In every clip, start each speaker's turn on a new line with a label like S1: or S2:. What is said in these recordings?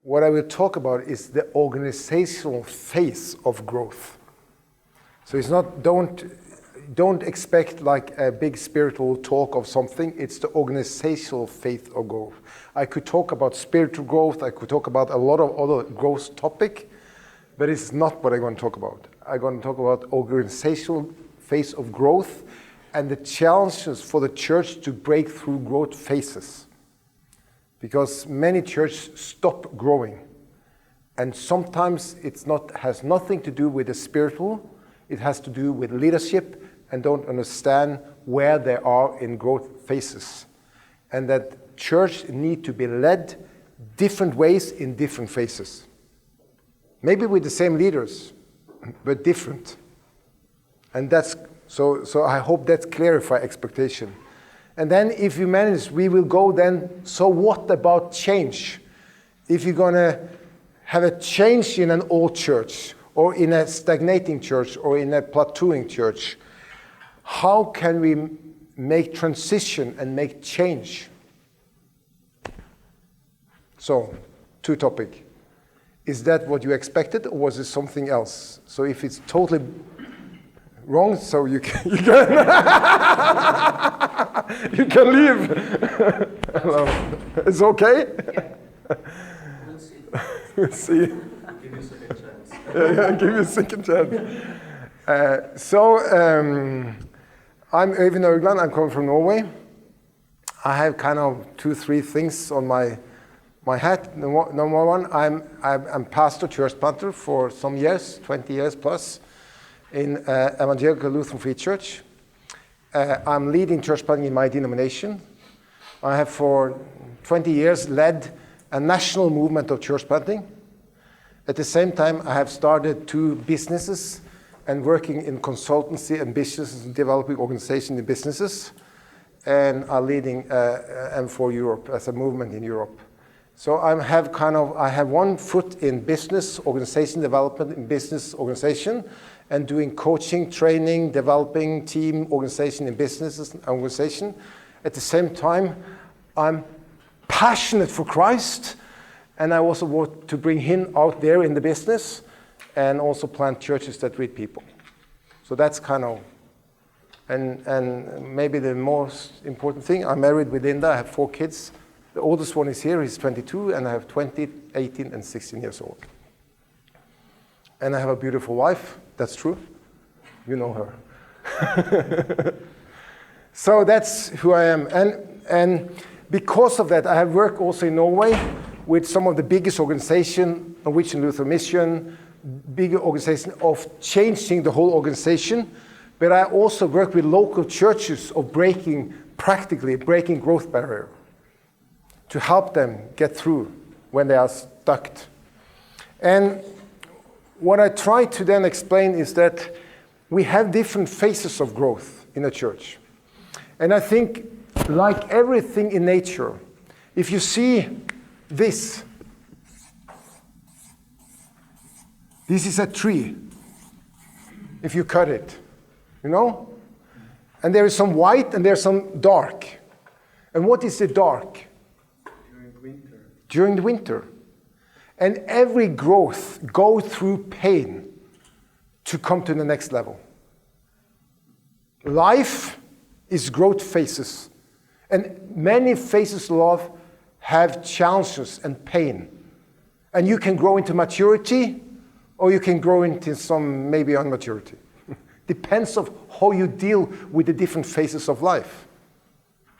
S1: what I will talk about is the organizational phase of growth. So it's not, don't expect like a big spiritual talk of something. It's the organizational phase of growth. I could talk about spiritual growth. I could talk about a lot of other growth topic, but it's not what I'm going to talk about. I'm going to talk about organizational phase of growth and the challenges for the church to break through growth phases. Because many churches stop growing. And sometimes has nothing to do with the spiritual. It has to do with leadership and don't understand where they are in growth phases. And that church need to be led different ways in different phases. Maybe with the same leaders, but different. And that's so I hope that clarifies expectation. And then if you manage, we will go then, so what about change? If you're going to have a change in an old church, or in a stagnating church, or in a plateauing church, how can we make transition and make change? So, two topics. Is that what you expected, or was it something else? So if it's totally wrong, so you can you can leave. Hello. It's okay?
S2: Yeah. We'll see.
S1: We'll see.
S2: Give you a second chance.
S1: Yeah, give you a second chance. I'm Oivind Augland. I'm coming from Norway. I have kind of 2-3 things on my hat. Number one, I'm pastor, church planter for some years, 20 years plus, in Evangelical Lutheran Free Church. I'm leading church planting in my denomination. I have for 20 years led a national movement of church planting. At the same time, I have started 2 businesses and working in consultancy and businesses and developing organizations in businesses, and are leading M4 Europe as a movement in Europe. So I have one foot in business organization development, in business organization, and doing coaching, training, developing team organization in businesses and organization. At the same time, I'm passionate for Christ, and I also want to bring him out there in the business, and also plant churches that reach people. So that's kind of, and maybe the most important thing, I'm married with Linda, I have 4 kids. The oldest one is here, he's 22, and I have 20, 18, and 16 years old. And I have a beautiful wife, that's true. You know her. So that's who I am. And because of that, I have worked also in Norway with some of the biggest organizations, Norwegian Lutheran Mission, bigger organization of changing the whole organization. But I also work with local churches of practically breaking growth barrier, to help them get through when they are stuck. And what I try to then explain is that we have different phases of growth in a church. And I think, like everything in nature, if you see this is a tree, if you cut it, you know? And there is some white and there's some dark. And what is the dark? During the winter. And every growth goes through pain to come to the next level. Life is growth phases. And many phases of life have challenges and pain. And you can grow into maturity, or you can grow into some maybe immaturity. Depends on how you deal with the different phases of life.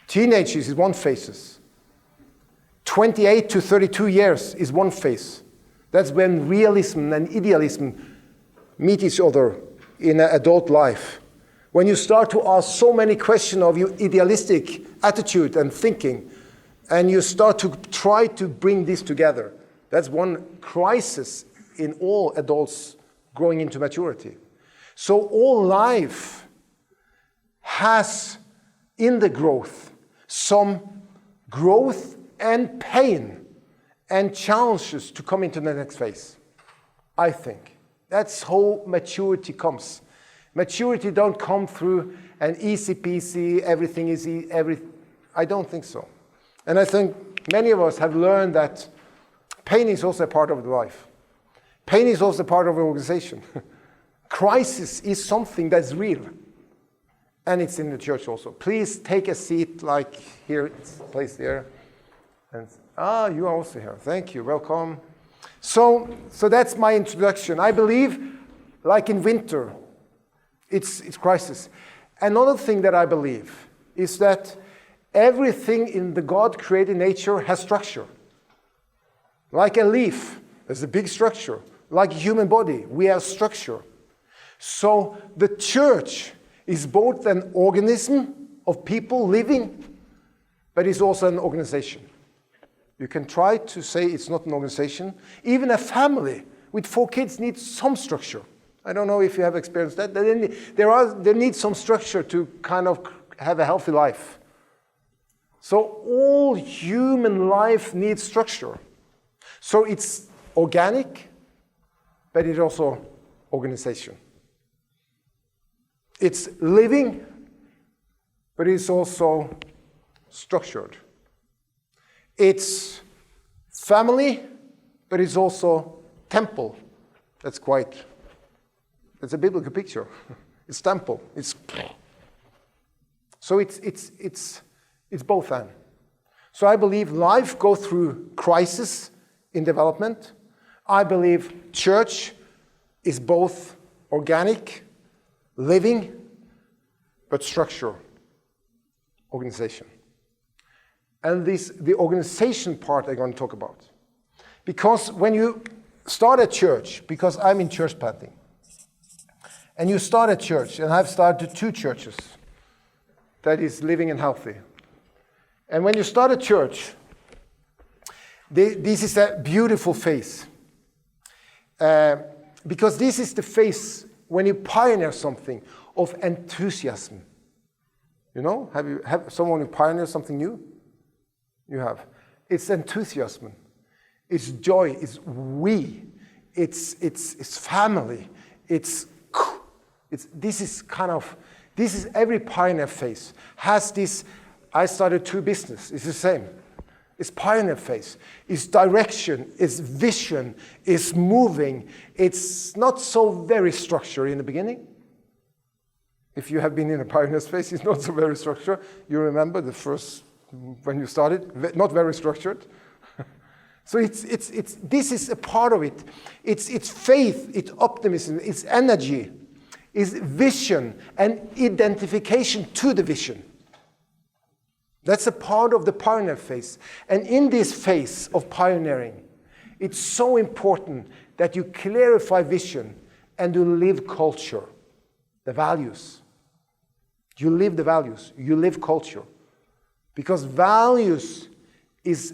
S1: Teenagers is one phase. 28 to 32 years is one phase. That's when realism and idealism meet each other in an adult life. When you start to ask so many questions of your idealistic attitude and thinking, and you start to try to bring this together, that's one crisis in all adults growing into maturity. So all life has, in the growth, some growth and pain and challenges to come into the next phase, I think. That's how maturity comes. Maturity don't come through an easy peasy, everything is easy, I don't think so. And I think many of us have learned that Pain is also a part of the life. Pain is also a part of the organization. Crisis is something that's real. And it's in the church also. Please take a seat, like here, it's placed there. And, you are also here. Thank you. Welcome. So that's my introduction. I believe, like in winter, it's crisis. Another thing that I believe is that everything in the God-created nature has structure. Like a leaf, there's a big structure. Like a human body, we have structure. So the church is both an organism of people living, but it's also an organization. You can try to say it's not an organization. Even a family with 4 kids needs some structure. I don't know if you have experienced that. They need some structure to kind of have a healthy life. So all human life needs structure. So it's organic, but it's also organization. It's living, but it's also structured. It's family, but it's also temple. That's a biblical picture. It's temple. So it's both and. So I believe life goes through crisis in development. I believe church is both organic, living, but structure, organization. And the organization part I'm going to talk about. Because when you start a church, because I'm in church planting, and you start a church, and I've started 2 churches that is living and healthy. And when you start a church, this is a beautiful phase. Because this is the phase when you pioneer something of enthusiasm. You know, have someone who pioneers something new? You have. It's enthusiasm. It's joy. It's we. It's family. This is every pioneer phase. Has this, I started 2 businesses. It's the same. It's pioneer phase. It's direction. It's vision. It's moving. It's not so very structured in the beginning. If you have been in a pioneer phase, it's not so very structured. You remember the first, when you started, not very structured. So this is a part of it. It's faith, it's optimism, it's energy, it's vision and identification to the vision. That's a part of the pioneer phase. And in this phase of pioneering, it's so important that you clarify vision and you live culture, the values. You live the values, you live culture. Because values is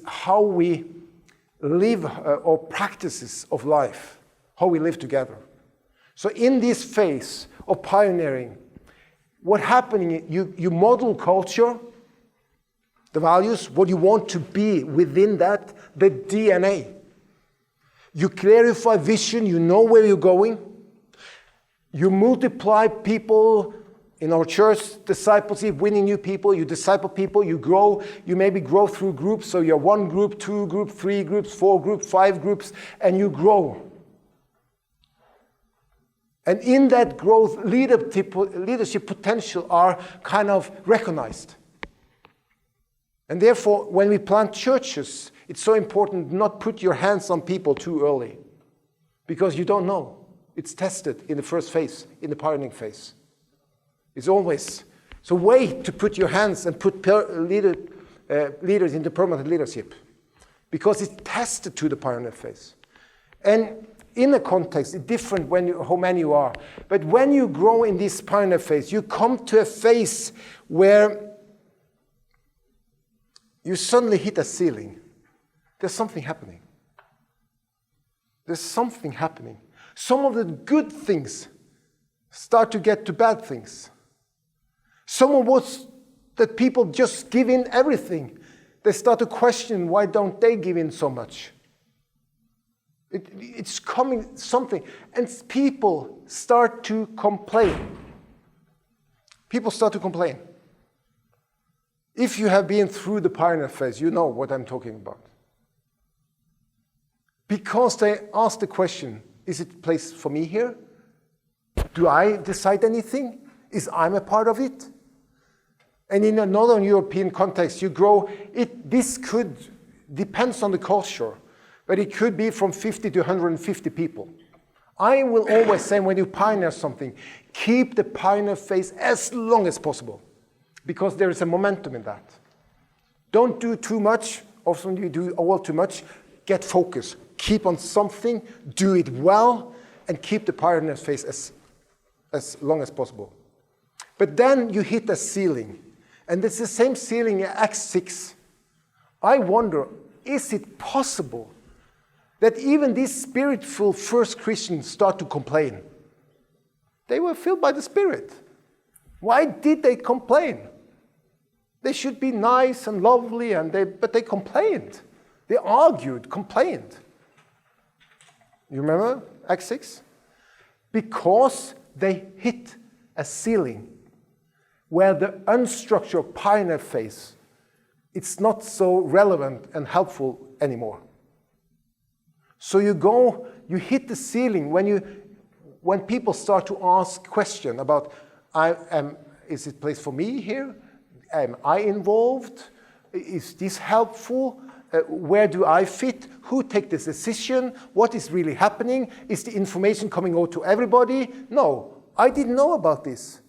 S1: how we live or practices of life, how we live together. So in this phase of pioneering, what happening, you model culture, the values, what you want to be within that, the DNA. You clarify vision, you know where you're going. You multiply people in our church, discipleship, winning new people, you disciple people, you grow, you maybe grow through groups, so you're 1 group, 2 groups, 3 groups, 4 groups, 5 groups, and you grow. And in that growth, leadership potential are kind of recognized. And therefore, when we plant churches, it's so important not put your hands on people too early. Because you don't know. It's tested in the first phase, in the pioneering phase. It's always. So wait to put your hands and put leaders into permanent leadership. Because it's tested to the pioneer phase. And in a context, it's different how many you are. But when you grow in this pioneer phase, you come to a phase where you suddenly hit a ceiling. There's something happening. There's something happening. Some of the good things start to get to bad things. Some of what's that people just give in everything, they start to question why don't they give in so much. It's coming something, and people start to complain. People start to complain. If you have been through the pioneer phase, you know what I'm talking about. Because they ask the question, is it a place for me here? Do I decide anything? Is I a part of it? And in a Northern European context, you grow, this could, depends on the culture, but it could be from 50 to 150 people. I will always say when you pioneer something, keep the pioneer phase as long as possible, because there is a momentum in that. Don't do too much. Often you do all too much. Get focused. Keep on something, do it well, and keep the pioneer phase as long as possible. But then you hit a ceiling, and it's the same ceiling in Acts 6. I wonder, is it possible that even these spirit-filled first Christians start to complain? They were filled by the Spirit. Why did they complain? They should be nice and lovely, but they complained. They argued, complained. You remember Acts 6? Because they hit a ceiling where the unstructured pioneer phase, it's not so relevant and helpful anymore. So you hit the ceiling when people start to ask questions about, is it a place for me here? Am I involved? Is this helpful? Where do I fit? Who takes this decision? What is really happening? Is the information coming out to everybody? No, I didn't know about this.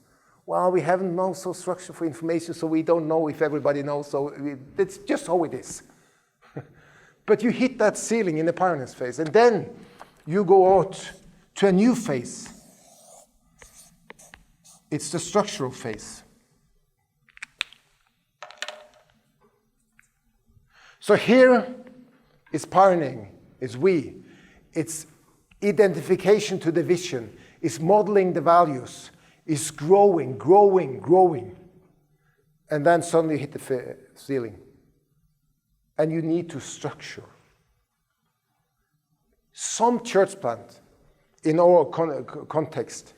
S1: Well, we haven't no so structure for information, so we don't know if everybody knows, so it's just how it is. But you hit that ceiling in the pioneer phase, and then you go out to a new phase. It's the structural phase. So here is pioneering, is we. It's identification to the vision. It's modeling the values. It's growing, growing, growing. And then suddenly hit the ceiling. And you need to structure. Some church plant, in our context,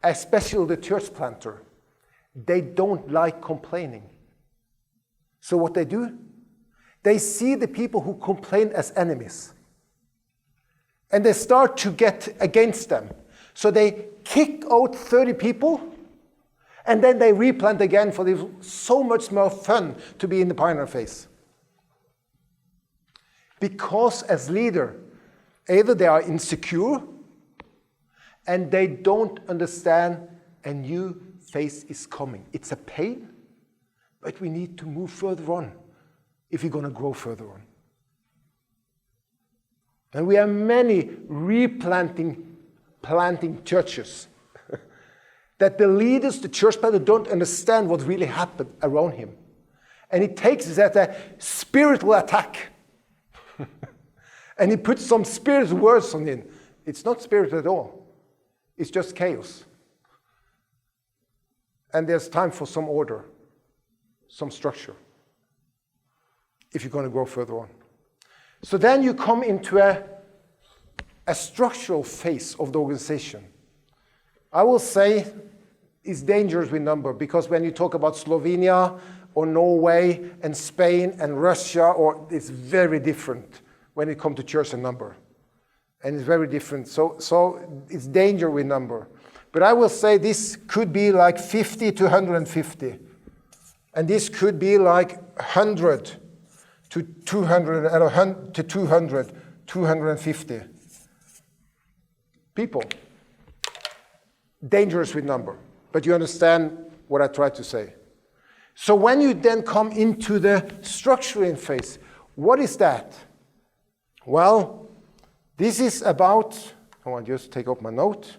S1: especially the church planter, they don't like complaining. So what they do? They see the people who complain as enemies. And they start to get against them. So they kick out 30 people, and then they replant again, for it's so much more fun to be in the pioneer phase. Because as leader, either they are insecure, and they don't understand a new phase is coming. It's a pain, but we need to move further on if we're going to grow further on. And we have many planting churches that the leaders, the church planters, don't understand what really happened around him. And it takes that a spiritual attack. And he puts some spiritual words on it. It's not spiritual at all. It's just chaos. And there's time for some order, some structure, if you're going to grow further on. So then you come into a structural phase of the organization. I will say it's dangerous with number, because when you talk about Slovenia or Norway and Spain and Russia, it's very different when it comes to church and number. And it's very different. So it's danger with number. But I will say this could be like 50 to 150. And this could be like 100 to 200, to 200, 250 people. Dangerous with number. But you understand what I tried to say. So when you then come into the structuring phase, what is that? Well, this is about, I want to just take up my note.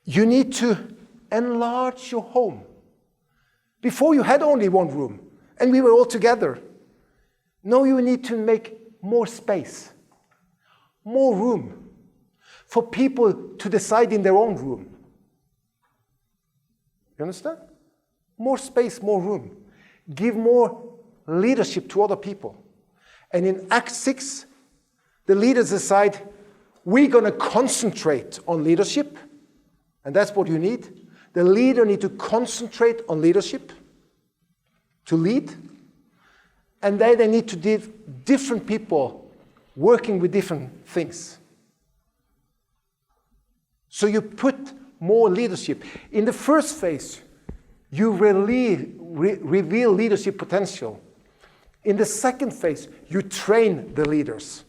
S1: You need to enlarge your home. Before you had only one room, and we were all together. Now you need to make more space, more room, for people to decide in their own room. You understand? More space, more room. Give more leadership to other people. And in Act 6, the leaders decide, we're going to concentrate on leadership. And that's what you need. The leader needs to concentrate on leadership. to lead, and they need to do different people working with different things. So you put more leadership. In the first phase, you reveal leadership potential. In the second phase, you train the leaders.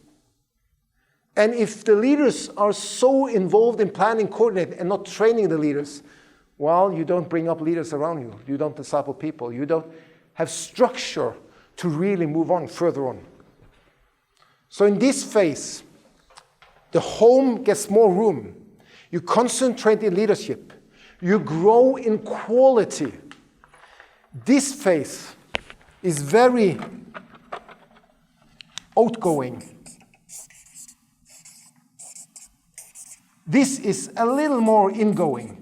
S1: And if the leaders are so involved in planning, coordinating, and not training the leaders, well, you don't bring up leaders around you. You don't disciple people. You don't have structure to really move on further on. So in this phase, the home gets more room. You concentrate in leadership. You grow in quality. This phase is very outgoing. This is a little more inward.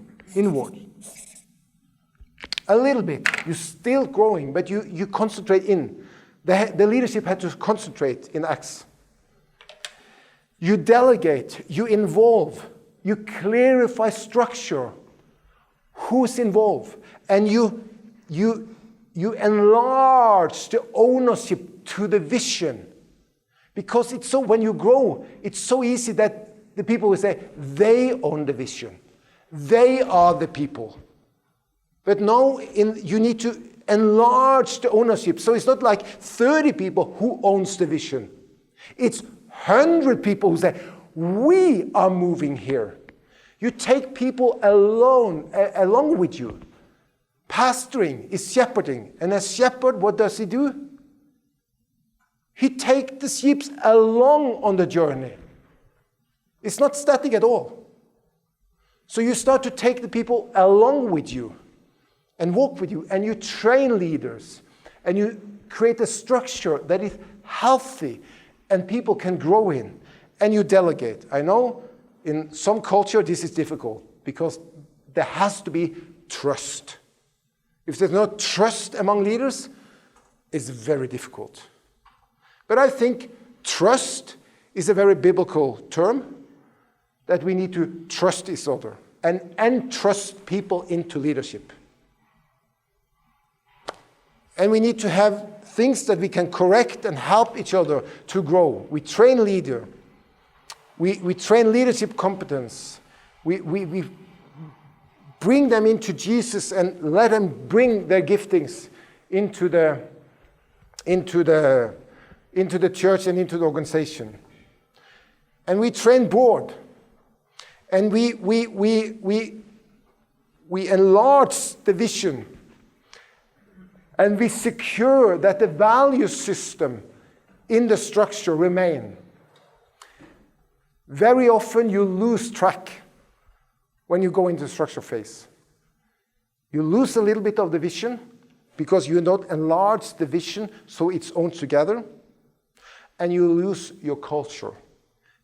S1: A little bit. You're still growing, but you concentrate in. The leadership had to concentrate in Acts. You delegate, you involve, you clarify structure, who's involved, and you enlarge the ownership to the vision. Because it's so, when you grow, it's so easy that the people will say, they own the vision. They are the people. But now you need to enlarge the ownership. So it's not like 30 people who owns the vision. It's 100 people who say, we are moving here. You take people along with you. Pastoring is shepherding. And as shepherd, what does he do? He takes the sheep along on the journey. It's not static at all. So you start to take the people along with you and walk with you, and you train leaders, and you create a structure that is healthy and people can grow in, and you delegate. I know in some culture this is difficult because there has to be trust. If there's no trust among leaders, it's very difficult. But I think trust is a very biblical term, that we need to trust each other and entrust people into leadership. And we need to have things that we can correct and help each other to grow. We train leader. We train leadership competence. We bring them into Jesus and let them bring their giftings into the church and into the organization. And we train board. And we enlarge the vision. And we secure that the value system in the structure remain. Very often you lose track when you go into the structure phase. You lose a little bit of the vision because you don't enlarge the vision so it's owned together. And you lose your culture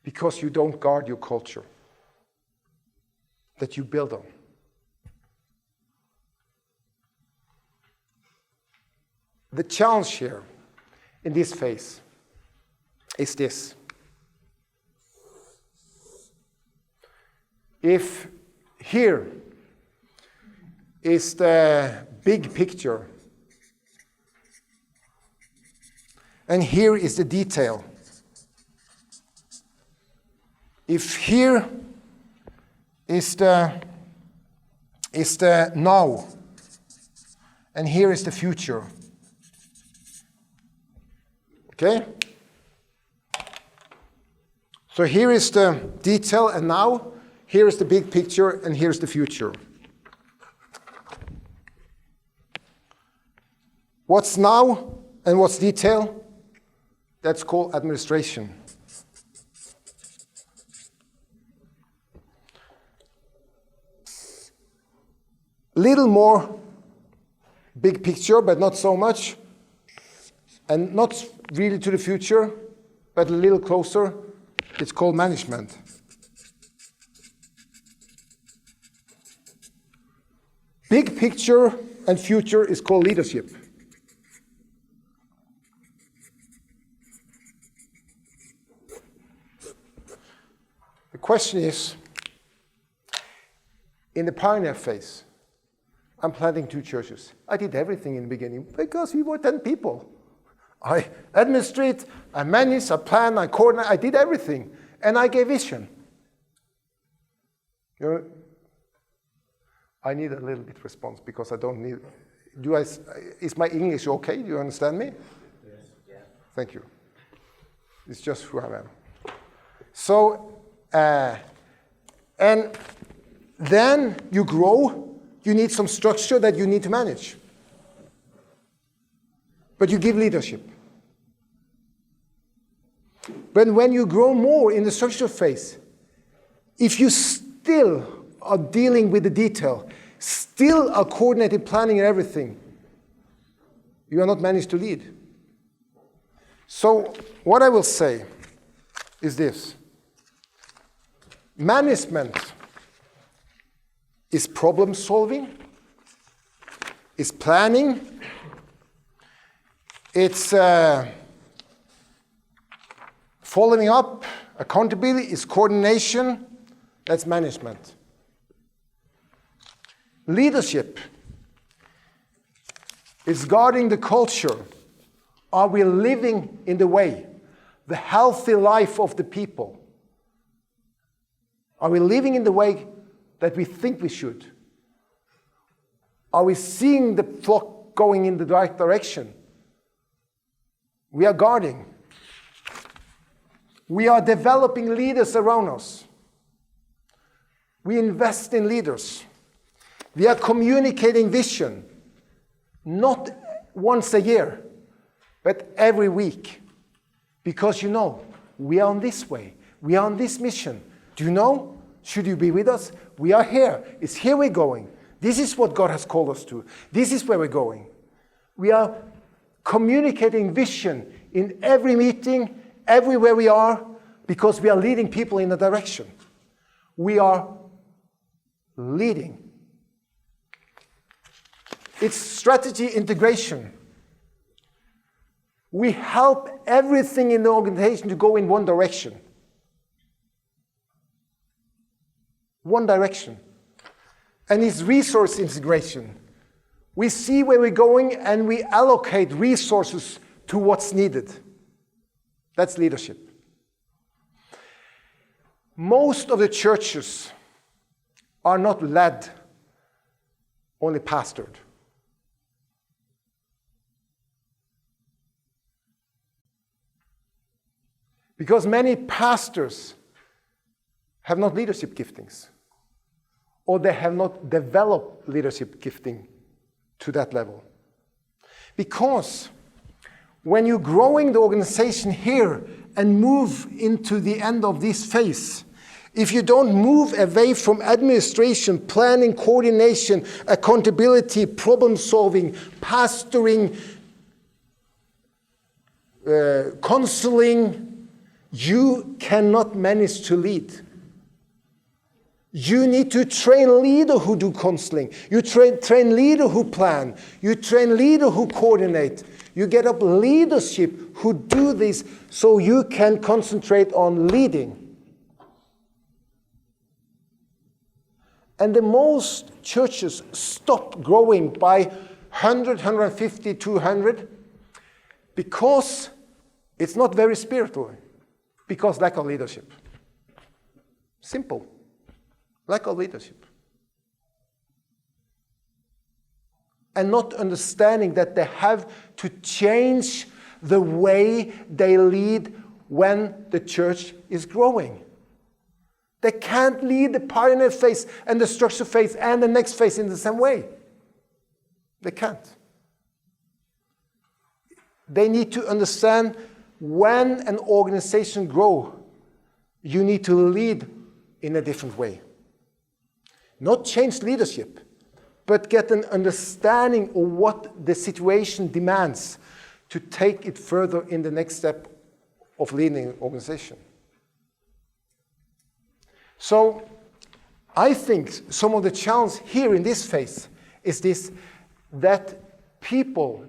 S1: because you don't guard your culture that you build on. The challenge here in this phase is this. If here is the big picture, and here is the detail. If here is the now, and here is the future. Okay? So here is the detail, and now here is the big picture, and here's the future. What's now and what's detail? That's called administration. Little more big picture, but not so much. And not really to the future, but a little closer. It's called management. Big picture and future is called leadership. The question is, in the pioneer phase, I'm planting 2 churches. I did everything in the beginning because we were 10 people. I administrate, I manage, I plan, I coordinate, I did everything. And I gave vision. You know, I need a little bit response because I don't need, is my English okay? Do you understand me?
S2: Yes. Yeah.
S1: Thank you. It's just who I am. So, and then you grow, you need some structure that you need to manage. But you give leadership. But when you grow more in the structure phase, if you still are dealing with the detail, still are coordinated planning and everything, you are not managed to lead. So what I will say is this. Management is problem solving, is planning, it's following up, accountability, is coordination, that's management. Leadership is guarding the culture. Are we living in the way, the healthy life of the people? Are we living in the way that we think we should? Are we seeing the flock going in the right direction? We are guarding. We are developing leaders around us. We invest in leaders. We are communicating vision, not once a year, but every week. Because you know, we are on this way. We are on this mission. Do you know? Should you be with us? We are here. It's here we're going. This is what God has called us to. This is where we're going. We are communicating vision in every meeting, everywhere we are, because we are leading people in a direction. We are leading. It's strategy integration. We help everything in the organization to go in one direction. One direction. And it's resource integration. We see where we're going and we allocate resources to what's needed. That's leadership. Most of the churches are not led, only pastored. Because many pastors have not leadership giftings, or they have not developed leadership gifting to that level. Because when you're growing the organization here and move into the end of this phase, if you don't move away from administration, planning, coordination, accountability, problem solving, pastoring, counseling, you cannot manage to lead. You need to train leaders who do counseling. You train leaders who plan. You train leaders who coordinate. You get up leadership who do this so you can concentrate on leading. And the most churches stop growing by 100, 150, 200 because it's not very spiritual, because lack of leadership. Simple. Lack of leadership. And not understanding that they have to change the way they lead when the church is growing. They can't lead the pioneer phase and the structure phase and the next phase in the same way. They can't. They need to understand when an organization grows, you need to lead in a different way. Not change leadership, but get an understanding of what the situation demands to take it further in the next step of leading an organization. So I think some of the challenge here in this phase is this, that people,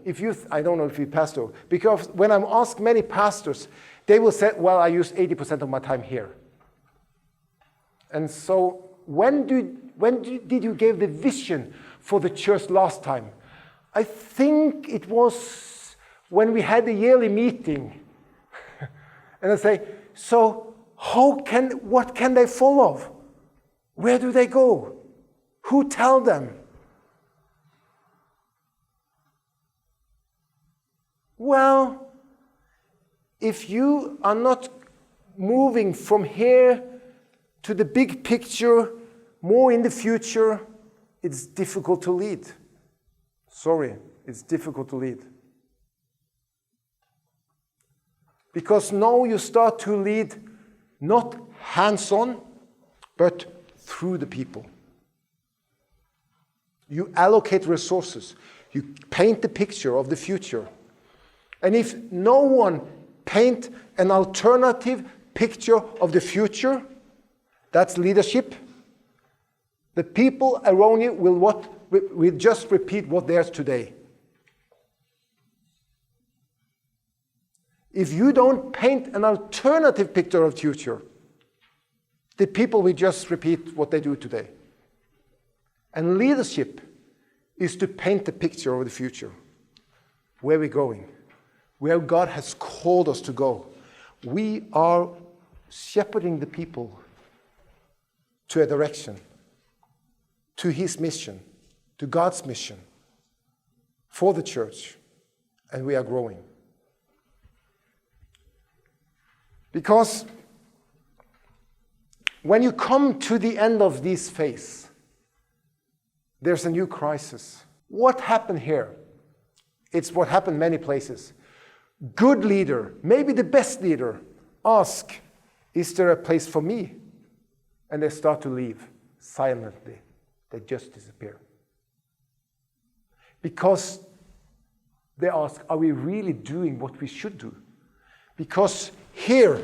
S1: I don't know if you pastor, because when I'm asked many pastors, they will say, well, I use 80% of my time here. And so when did you give the vision for the church last time. I think it was when we had the yearly meeting. And I say, so what can they follow? Where do they go? Who tell them? Well, if you are not moving from here to the big picture, more in the future, it's difficult to lead. Sorry, it's difficult to lead. Because now you start to lead not hands-on, but through the people. You allocate resources. You paint the picture of the future. And if no one paint an alternative picture of the future, that's leadership. The people around you will just repeat what there's today. If you don't paint an alternative picture of the future, the people will just repeat what they do today. And leadership is to paint the picture of the future. Where we're going. Where God has called us to go. We are shepherding the people to a direction, to His mission, to God's mission, for the church, and we are growing. Because when you come to the end of this phase, there's a new crisis. What happened here? It's what happened many places. Good leader, maybe the best leader, ask, is there a place for me? And they start to leave silently. They just disappear. Because they ask, are we really doing what we should do? Because here,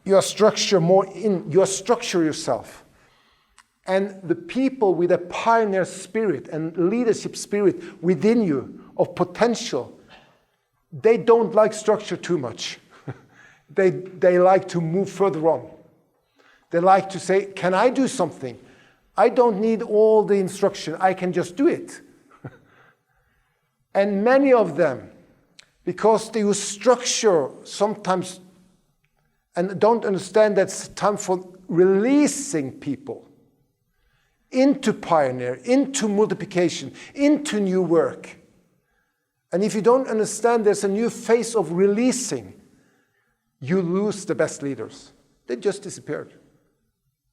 S1: you structure yourself. And the people with a pioneer spirit and leadership spirit within you of potential, they don't like structure too much. They like to move further on. They like to say, can I do something? I don't need all the instruction. I can just do it. And many of them, because they use structure sometimes and don't understand that it's time for releasing people into pioneer, into multiplication, into new work. And if you don't understand there's a new phase of releasing, you lose the best leaders. They just disappeared.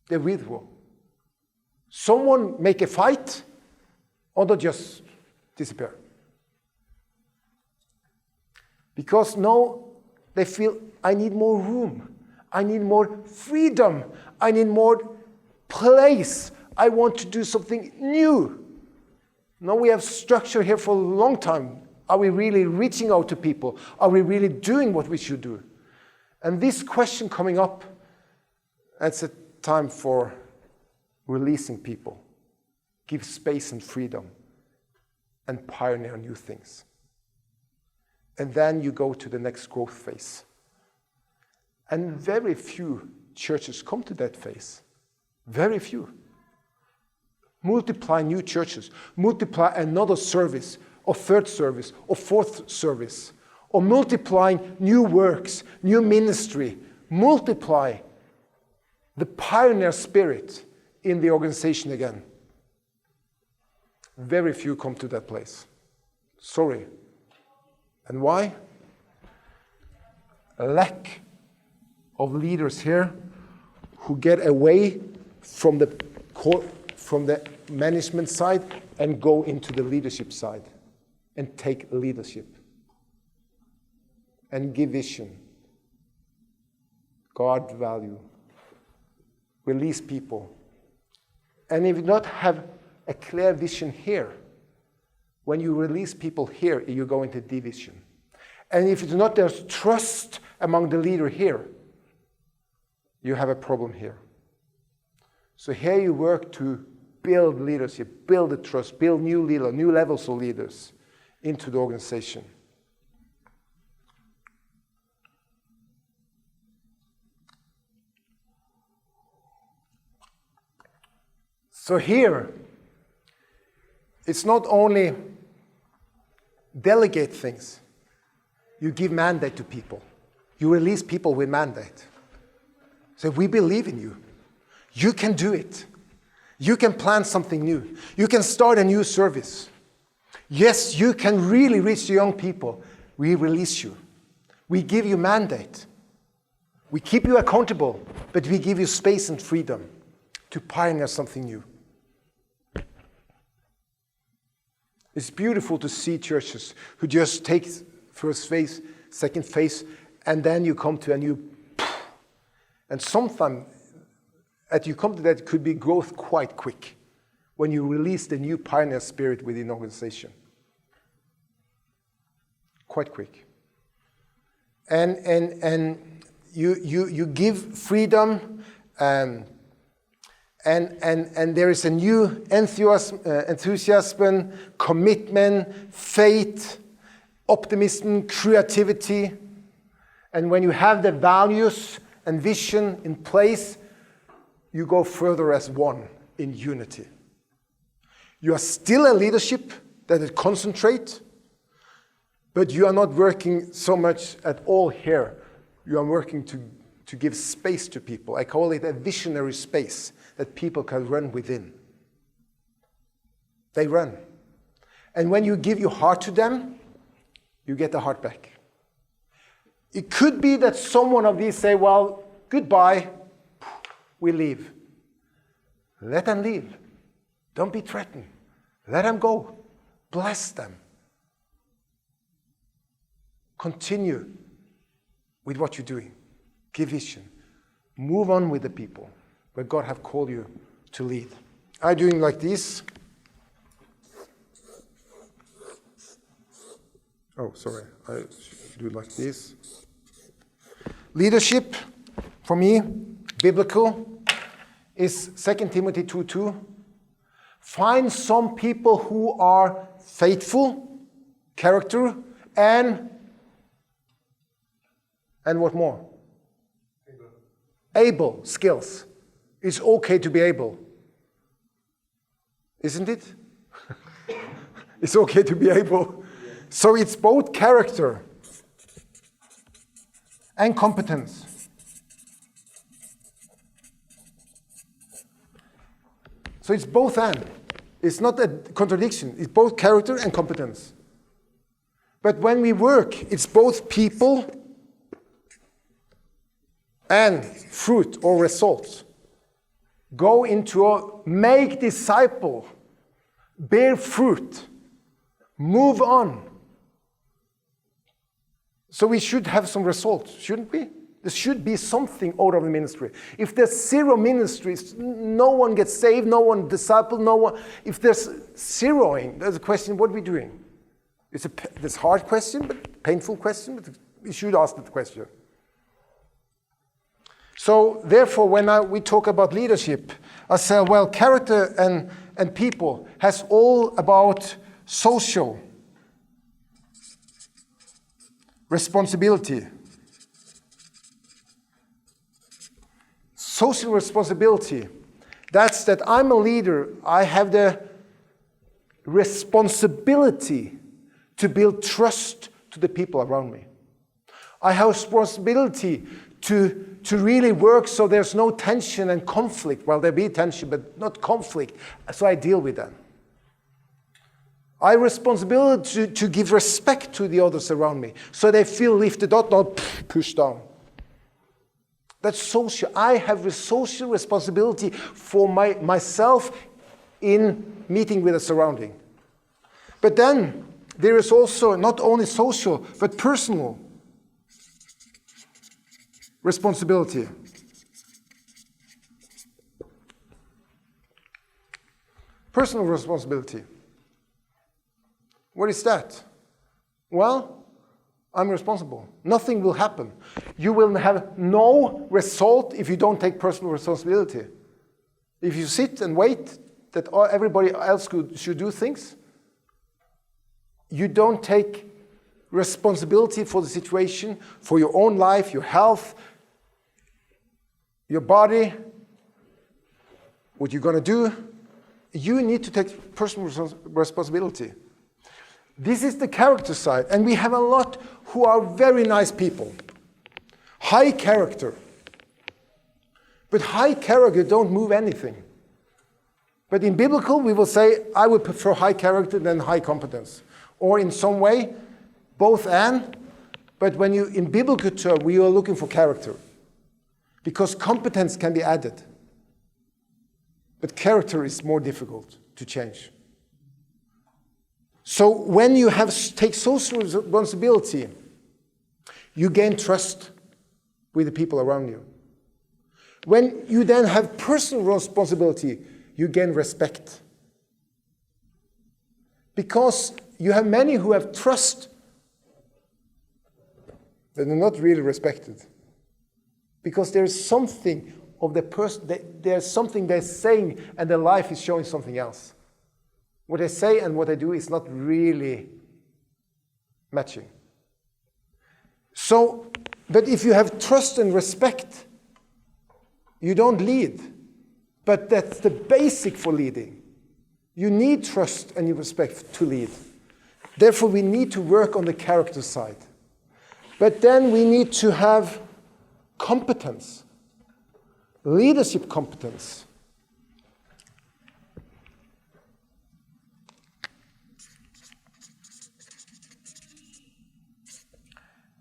S1: They withdraw. Someone make a fight, other just disappear. Because now they feel, I need more room. I need more freedom. I need more place. I want to do something new. Now we have structure here for a long time. Are we really reaching out to people? Are we really doing what we should do? And this question coming up, it's a time for releasing people. Give space and freedom and pioneer new things. And then you go to the next growth phase. And very few churches come to that phase. Very few. Multiply new churches. Multiply another service, or third service, or fourth service. Or multiplying new works, new ministry. Multiply the pioneer spirit in the organization again. Very few come to that place. Sorry. And why? A lack of leaders here who get away from the management side and go into the leadership side and take leadership and give vision, guard value, release people. And if you not have a clear vision here, when you release people here, you go into division. And if it's not there's trust among the leader here, you have a problem here. So here you work to build leadership, build the trust, build new leaders, new levels of leaders into the organization. So here, It's not only delegate things. You give mandate to people. You release people with mandate. Say, we believe in you. You can do it. You can plan something new. You can start a new service. Yes, you can really reach the young people. We release you. We give you mandate. We keep you accountable, but we give you space and freedom to pioneer something new. It's beautiful to see churches who just take first phase, second phase, and then you come to a new. And sometimes, as you come to that, it could be growth quite quick when you release the new pioneer spirit within the organization. Quite quick. And you give freedom, and there is a new enthusiasm, commitment, faith, optimism, creativity. And when you have the values and vision in place, you go further as one in unity. You are still a leadership that concentrates, but you are not working so much at all here. You are working to give space to people. I call it a visionary space that people can run within. They run. And when you give your heart to them, you get the heart back. It could be that someone of these say, well, goodbye, we leave. Let them leave. Don't be threatened. Let them go. Bless them. Continue with what you're doing. Give vision. Move on with the people where God have called you to lead. I'm doing like this. Oh, sorry. I should do it like this. Leadership, for me, biblical, is 2 Timothy 2:2. Find some people who are faithful, character, and what more? Able, skills. It's okay to be able. Isn't it? It's okay to be able. So it's both character and competence. So it's both and. It's not a contradiction. It's both character and competence. But when we work, it's both people and fruit or results. Go into make disciple, bear fruit, move on. So we should have some results, shouldn't we? There should be something out of the ministry. If there's zero ministries, no one gets saved, no one discipled, no one. If there's zeroing, there's a question, what are we doing? It's a hard question, but painful question, but we should ask that question. So therefore, when we talk about leadership, I say, well, character and people has all about social responsibility. Social responsibility, that's that I'm a leader. I have the responsibility to build trust to the people around me. I have responsibility to really work so there's no tension and conflict. Well, there be tension, but not conflict, so I deal with them. I have responsibility to give respect to the others around me, so they feel lifted up, not pushed down. That's social. I have a social responsibility for myself in meeting with the surrounding. But then there is also not only social, but personal responsibility. Personal responsibility. What is that? Well, I'm responsible. Nothing will happen. You will have no result if you don't take personal responsibility. If you sit and wait that everybody else should do things, you don't take responsibility for the situation, for your own life, your health, your body, what you're going to do, you need to take personal responsibility. This is the character side, and we have a lot who are very nice people. High character. But high character don't move anything. But in biblical, we will say, I would prefer high character than high competence. Or in some way, both and. But when you, in biblical terms, we are looking for character. Because competence can be added. But character is more difficult to change. So when you take social responsibility, you gain trust with the people around you. When you then have personal responsibility, you gain respect. Because you have many who have trust, but they're not really respected. Because there's something of the person, there's something they're saying, and their life is showing something else. What they say and what they do is not really matching. So, but if you have trust and respect, you don't lead. But that's the basic for leading. You need trust and respect to lead. Therefore, we need to work on the character side. But then we need to have competence, leadership competence.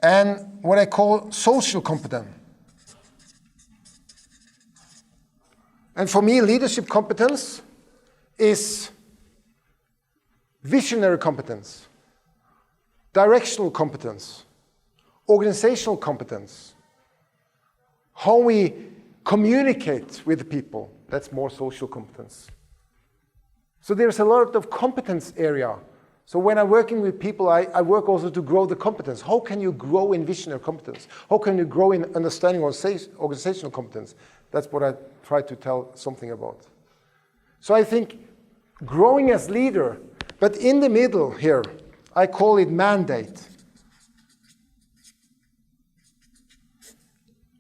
S1: And what I call social competence. And for me, leadership competence is visionary competence, directional competence, organizational competence, how we communicate with the people. That's more social competence. So there's a lot of competence area. So when I'm working with people, I work also to grow the competence. How can you grow in visionary competence? How can you grow in understanding organizational competence? That's what I try to tell something about. So I think growing as leader, but in the middle here, I call it mandate.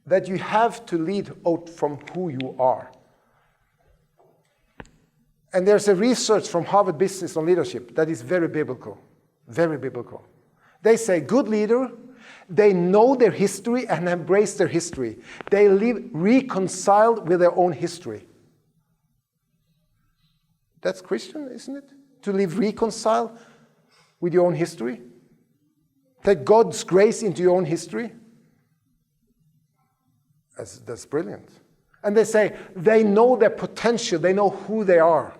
S1: That you have to lead out from who you are. And there's a research from Harvard Business on leadership that is very biblical, very biblical. They say good leader, they know their history and embrace their history. They live reconciled with their own history. That's Christian, isn't it? To live reconciled with your own history. Take God's grace into your own history. That's brilliant. And they say they know their potential, they know who they are.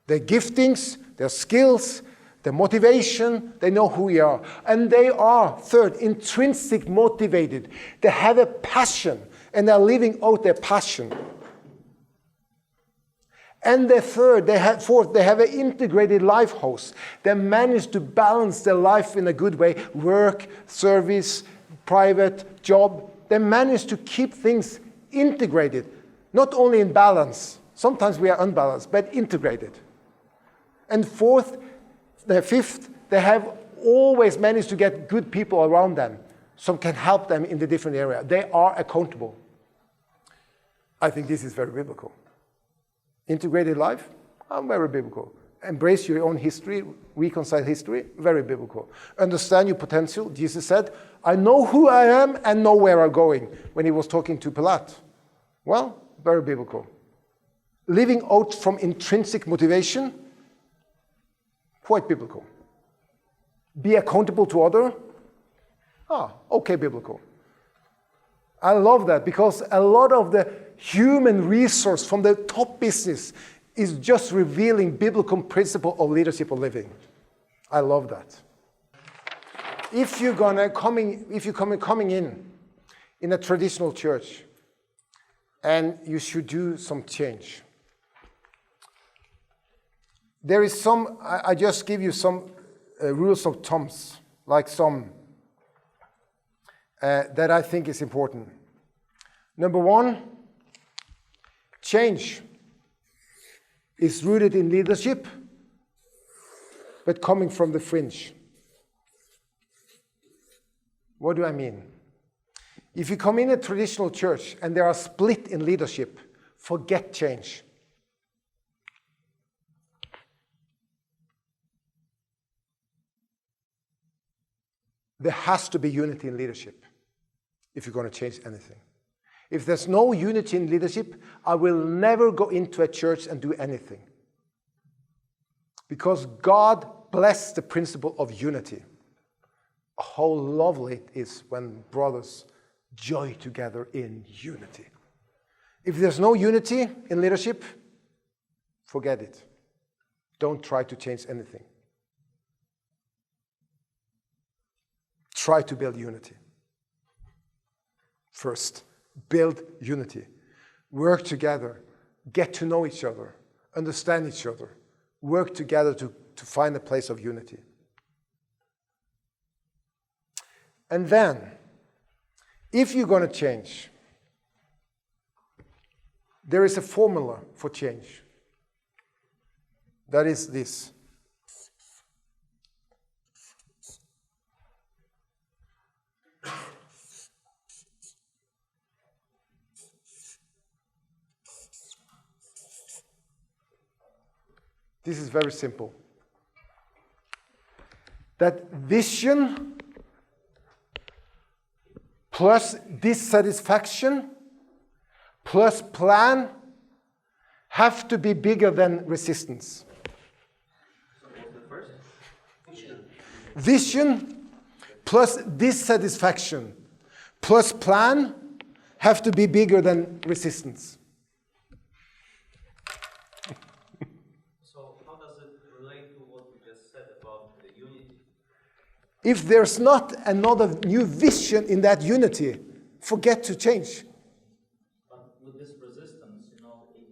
S1: Their giftings, their skills, their motivation, they know who we are. And they are, third, intrinsic motivated. They have a passion, and they're living out their passion. And fourth, they have an integrated life house. They manage to balance their life in a good way. Work, service, private, job. They manage to keep things integrated. Not only in balance. Sometimes we are unbalanced, but integrated. And fifth, they have always managed to get good people around them. Some can help them in the different area. They are accountable. I think this is very biblical. Integrated life, very biblical. Embrace your own history, reconcile history, very biblical. Understand your potential. Jesus said, I know who I am and know where I'm going, when he was talking to Pilate. Well, very biblical. Living out from intrinsic motivation, quite biblical. Be accountable to others, okay, biblical. I love that because a lot of the human resource from the top business is just revealing biblical principle of leadership of living. I love that. If you're coming in a traditional church, and you should do some change. There is some. I just give you some rules of thumbs, like some that I think is important. Number one, change is rooted in leadership, but coming from the fringe. What do I mean? If you come in a traditional church and there are split in leadership, forget change. there has to be unity in leadership if you're going to change anything. If there's no unity in leadership, I will never go into a church and do anything. Because God blessed the principle of unity. How lovely it is when brothers join together in unity. If there's no unity in leadership, forget it. Don't try to change anything. Try to build unity. First, build unity. Work together. Get to know each other. Understand each other. Work together to find a place of unity. And then, if you're going to change, there is a formula for change. That is this. This is very simple. That vision plus dissatisfaction plus plan have to be bigger than resistance.
S2: So what's the first?
S1: Vision plus dissatisfaction plus plan have to be bigger than resistance.
S2: So how does it relate to what we just said about the unity?
S1: If there's not another new vision in that unity, forget to change.
S2: But with this resistance,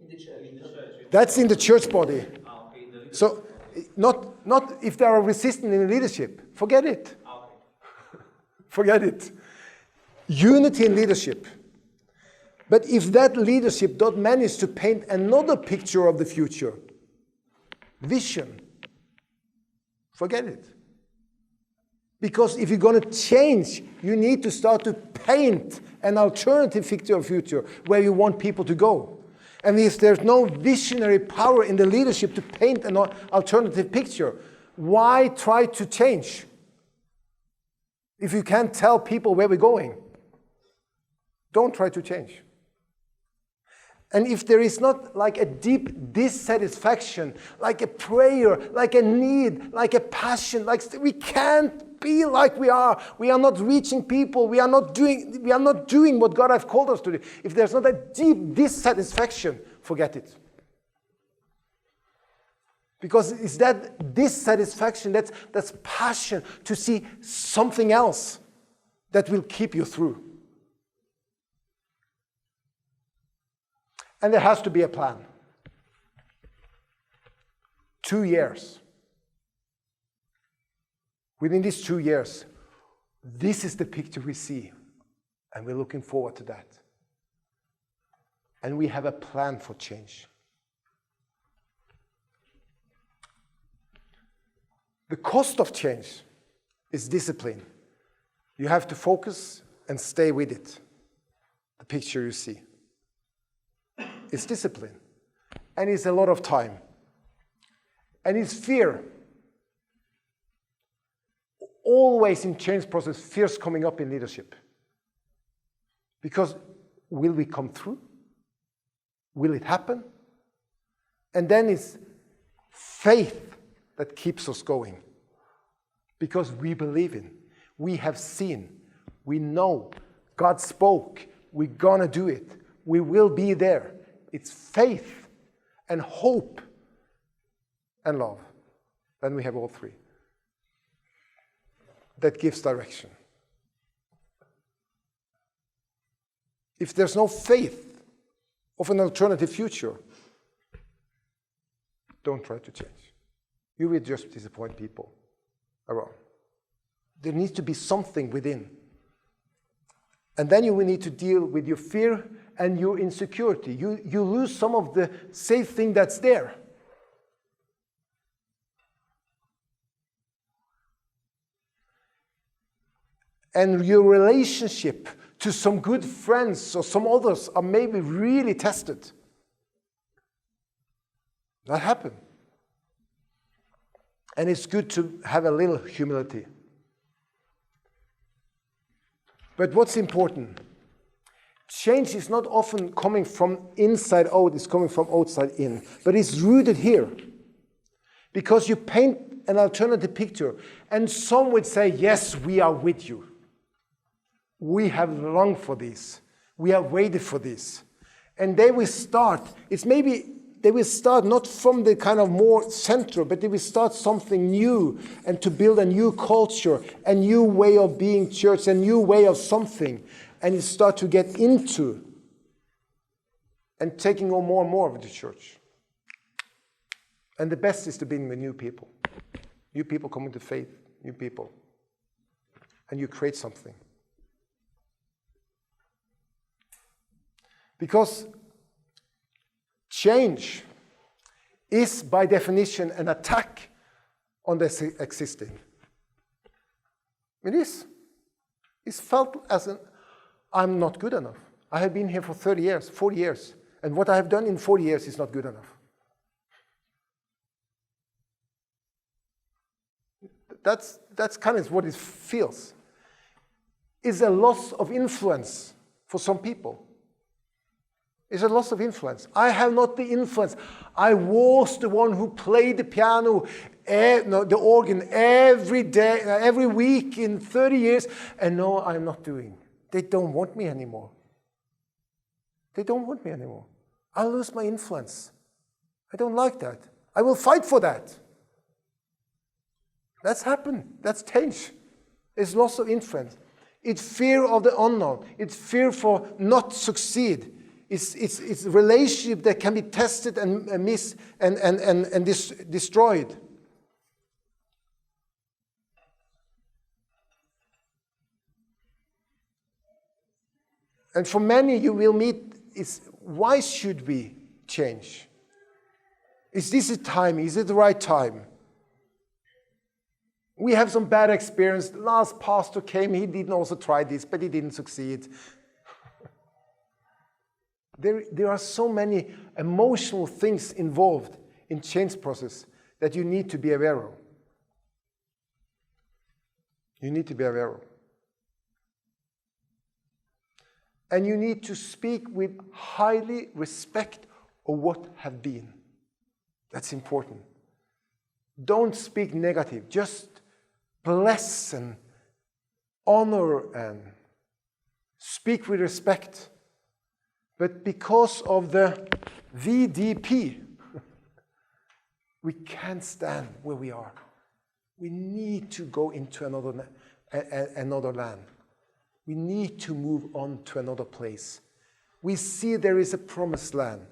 S2: in the church.
S1: That's in the church body.
S2: Okay, the leadership.
S1: So, not if there are resistance in leadership. Forget it.
S2: Okay.
S1: Forget it. Unity in leadership. But if that leadership don't manage to paint another picture of the future, vision, forget it. Because if you're going to change, you need to start to paint an alternative picture of future where you want people to go. And if there's no visionary power in the leadership to paint an alternative picture, why try to change? If you can't tell people where we're going, don't try to change. And if there is not like a deep dissatisfaction, like a prayer, like a need, like a passion, like we can't be like we are not reaching people, we are not doing what God has called us to do. If there's not a deep dissatisfaction, forget it. Because it's that dissatisfaction, that's passion to see something else that will keep you through. And there has to be a plan. 2 years. Within these 2 years, this is the picture we see. And we're looking forward to that. And we have a plan for change. The cost of change is discipline. You have to focus and stay with it. The picture you see. It's discipline. And it's a lot of time. And it's fear. Always in change process, fear's coming up in leadership. Because will we come through? Will it happen? And then it's faith that keeps us going. Because we believe in, we have seen, we know, God spoke, we're gonna do it, we will be there. It's faith and hope and love. Then we have all three. That gives direction. If there's no faith of an alternative future, don't try to change. You will just disappoint people around. There needs to be something within. And then you will need to deal with your fear and your insecurity. You lose some of the safe thing that's there. And your relationship to some good friends or some others are maybe really tested. That happened. And it's good to have a little humility. But what's important? Change is not often coming from inside out, it's coming from outside in. But it's rooted here. Because you paint an alternative picture, and some would say, yes, we are with you. We have longed for this. We have waited for this. And they will start, they will start not from the kind of more central, but they will start something new and to build a new culture, a new way of being church, a new way of something. And you start to get into and taking on more and more of the church. And the best is to be with new people. New people coming to faith, new people. And you create something. Because change is by definition an attack on the existing. It is. It's felt as I'm not good enough. I have been here for 30 years, 40 years. And what I have done in 40 years is not good enough. That's kind of what it feels. It's a loss of influence for some people. It's a loss of influence. I have not the influence. I was the one who played the piano, the organ every day, every week in 30 years, and no, I'm not doing. They don't want me anymore. They don't want me anymore. I'll lose my influence. I don't like that. I will fight for that. That's happened. That's change. It's loss of influence. It's fear of the unknown. It's fear for not succeed. It's a relationship that can be tested and destroyed. And for many you will meet is, why should we change? Is this a time? Is it the right time? We have some bad experience. The last pastor came, he didn't also try this, but he didn't succeed. There are so many emotional things involved in change process that you need to be aware of. You need to be aware of. And you need to speak with highly respect of what have been. That's important. Don't speak negative. Just bless and honor and speak with respect. But because of the VDP, we can't stand where we are. We need to go into another land. We need to move on to another place. We see there is a promised land.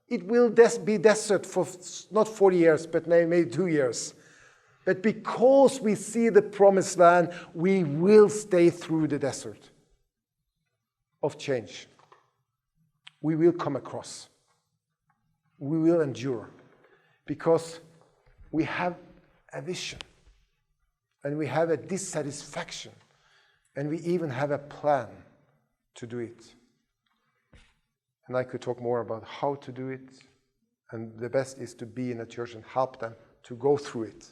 S1: It will be desert for not 40 years, but maybe 2 years. But because we see the promised land, we will stay through the desert of change. We will come across. We will endure. Because we have a vision. And we have a dissatisfaction. And we even have a plan to do it. And I could talk more about how to do it. And the best is to be in a church and help them to go through it.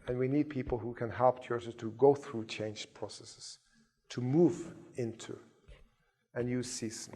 S1: And we need people who can help churches to go through change processes, to move into a new season.